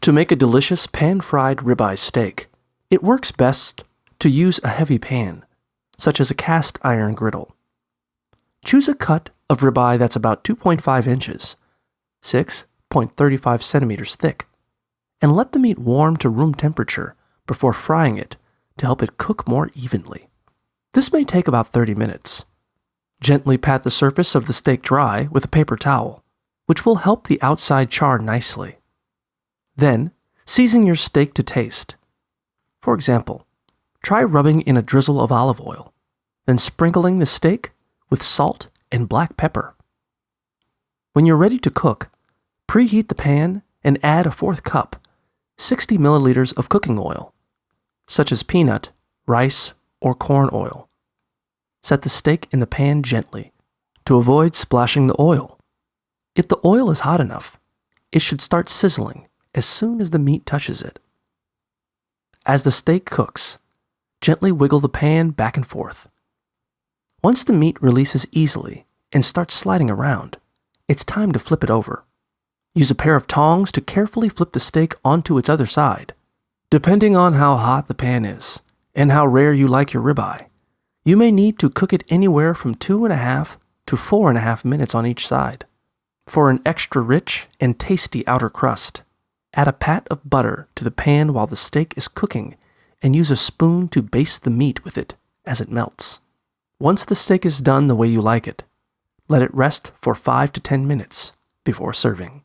To make a delicious pan-fried ribeye steak, it works best to use a heavy pan, such as a cast iron griddle. Choose a cut of ribeye that's about 2.5 inches, 6.35 centimeters thick, and let the meat warm to room temperature before frying it to help it cook more evenly. This may take about 30 minutes. Gently pat the surface of the steak dry with a paper towel, which will help the outside char nicely. Then, season your steak to taste. For example, try rubbing in a drizzle of olive oil, then sprinkling the steak with salt and black pepper. When you're ready to cook, preheat the pan and add a fourth cup, 60 milliliters of cooking oil, such as peanut, rice, or corn oil. Set the steak in the pan gently to avoid splashing the oil. If the oil is hot enough, it should start sizzling as soon as the meat touches it. As the steak cooks, gently wiggle the pan back and forth. Once the meat releases easily and starts sliding around, it's time to flip it over. Use a pair of tongs to carefully flip the steak onto its other side. Depending on how hot the pan is and how rare you like your ribeye, you may need to cook it anywhere from 2.5 to 4.5 minutes on each side. For an extra rich and tasty outer crust, add a pat of butter to the pan while the steak is cooking and use a spoon to baste the meat with it as it melts. Once the steak is done the way you like it, let it rest for 5 to 10 minutes before serving.